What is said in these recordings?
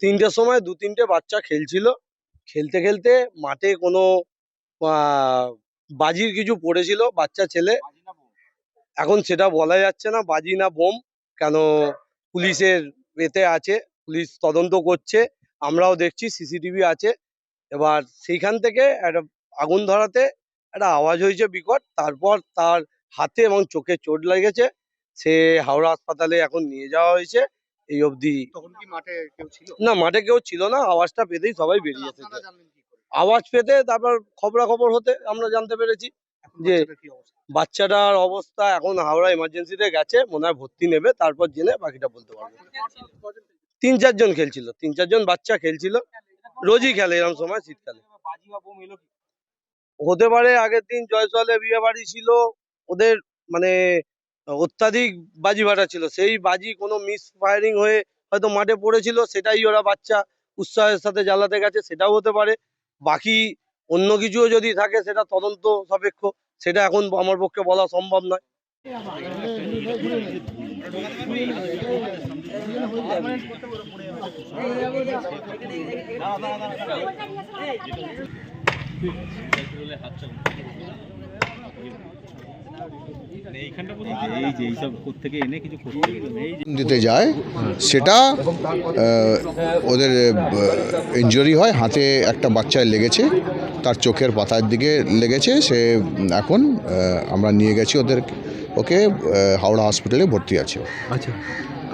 3টের সময় 2-3টে বাচ্চা খেলছিল। খেলতে খেলতে মাঠে কোনো বাজির কিছু পড়েছিল, বাচ্চা ছেলে। এখন সেটা বলা যাচ্ছে না বাজি না বোম, কেন পুলিশের এতে আছে, পুলিশ তদন্ত করছে, আমরাও দেখছি, সিসিটিভি আছে। এবার সেইখান থেকে একটা আগুন ধরাতে একটা আওয়াজ হয়েছে বিকট, তারপর তার হাতে এবং চোখে চোট লেগেছে, সে হাওড়া হাসপাতালে এখন নিয়ে যাওয়া হয়েছে। এই অবধি না, মাঠে কেউ ছিল না, আওয়াজটা পেতেই সবাই বেরিয়ে এসেছে। আওয়াজ পেতে তারপর খবরাখবর হতে আমরা জানতে পেরেছি যে বাচ্চাটার অবস্থা এখন হাওড়া এমার্জেন্সিতে গেছে, মনে হয় ভর্তি নেবে, তারপর জেনে বাকিটা বলতে পারবো। 3-4 জন খেলছিল, 3-4 জন বাচ্চা খেলছিল, রোজই খেলে এরকম সময় শীতকালে। হতে পারে আগের দিন জয়সওয়ালে বিয়ে বাড়ি ছিল, ওদের মানে অত্যাধিক বাজি ফাটা ছিল, সেই বাজি কোনো মিস ফায়ারিং হয়ে হয়তো মাঠে পড়েছিল, সেটাই ওরা বাচ্চা উৎসাহের সাথে জ্বালাতে গেছে, সেটাও হতে পারে। বাকি অন্য কিছুও যদি থাকে সেটা তদন্ত সাপেক্ষ, সেটা এখন আমার পক্ষে বলা সম্ভব নয়। দিতে যায় সেটা ওদের ইনজুরি হয়, হাতে একটা বাচ্চায় লেগেছে, তার চোখের পাতার দিকে লেগেছে, সে এখন আমরা নিয়ে গেছি ওকে হাওড়া হসপিটালে ভর্তি আছে। আচ্ছা,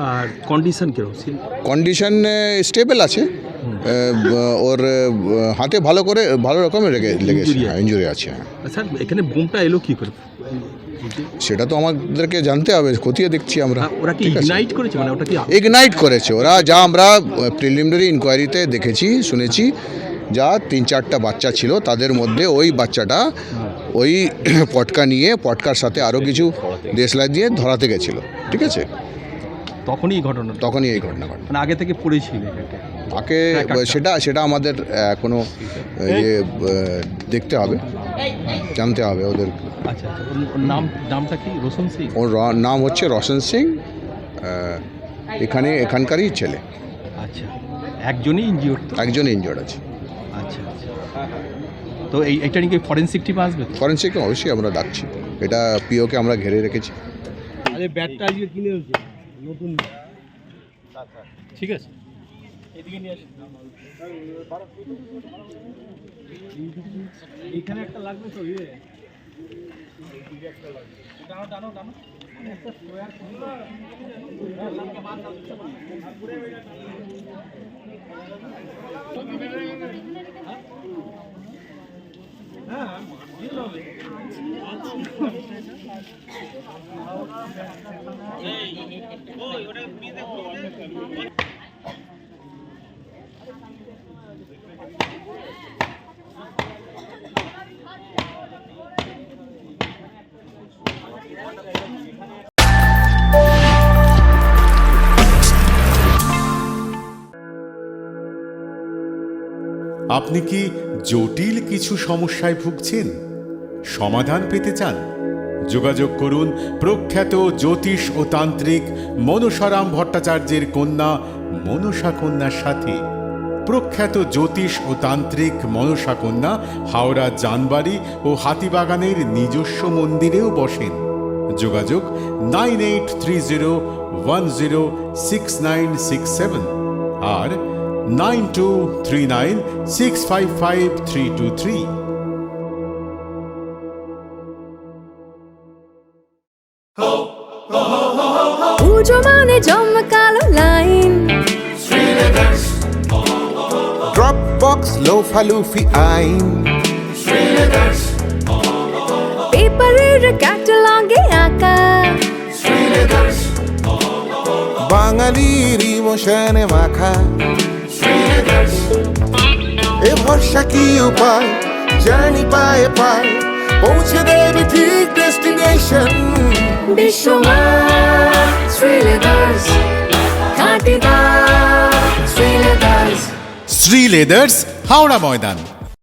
আর কন্ডিশন কিরকম? কন্ডিশন স্টেবল আছে, ওর হাতে ভালো রকমের লেগেছে, ইনজুরি আছে। স্যার, এখানে বোমটা এলো কি করে? সেটা তো আমাদেরকে জানতে হবে, খতিয়ে দেখছি আমরা। ওরা কি ইগনাইট করেছে? মানে ওটা কি ইগনাইট করেছে ওরা? যা আমরা প্রিলিমিনারি ইনকোয়ারিতে দেখেছি শুনেছি, যা 3-4টা বাচ্চা ছিল, তাদের মধ্যে ওই বাচ্চাটা ওই পটকা নিয়ে, পটকার সাথে আরও কিছু দেশলাই দিয়ে ধরাতে গেছিল, ঠিক আছে? তখনই এই ঘটনা ঘটে। মানে আগে থেকে পড়েছিল তাকে, সেটা আমাদের এখনো দেখতে হবে, জানতে হবে ওদের। আচ্ছা, নামটা কি? রোশন সিং? ওর নাম হচ্ছে রোশন সিং, এখানকারই ছেলে। আচ্ছা, একজনই ইনজিওর্ড আছে। আচ্ছা, তো এইটা নিয়ে ফরেন্সিক টিম আসবে? ফরেন্সিক অবশ্যই আমরা ডাকছি, এটা পিওকে আমরা ঘিরে রেখেছি। ব্যাটটা আজকে কিনে হচ্ছে নতুন, ঠিক আছে, এদিকে নিয়ে আসুন। এখানে একটা লাগবে তো, টানো একটা স্কোয়ার। আপনি কি জটিল কিছু সমস্যায় ভুগছেন? সমাধান পেতে চান? যোগাযোগ করুন প্রখ্যাত জ্যোতিষ ও তান্ত্রিক মনসারাম ভট্টাচার্যের কন্যা মনসা কন্যার সাথে। প্রখ্যাত জ্যোতিষ ও তান্ত্রিক মনসা কন্যা হাওড়া জানবাড়ি ও হাতিবাগানের নিজস্ব মন্দিরেও বসেন। যোগাযোগ 9830106967 আর 9239655323। পুজো মানে জমকালো লাইন, ড্রপ বক্স লোফা লুফি আইন, পেপারের ক্যাটালগে আঁকা, বাঙালির ইমোশনে মাখা। এ ভরসা কি উপায়, জার্নি পায়ে পায় পৌঁছে দেবে ঠিক ডেস্টিনেশন। বিশ্বমান শ্রীলেদার্স, খাঁটি দাম শ্রীলেদার্স। শ্রী লেদার্স, হাওড়া ময়দান।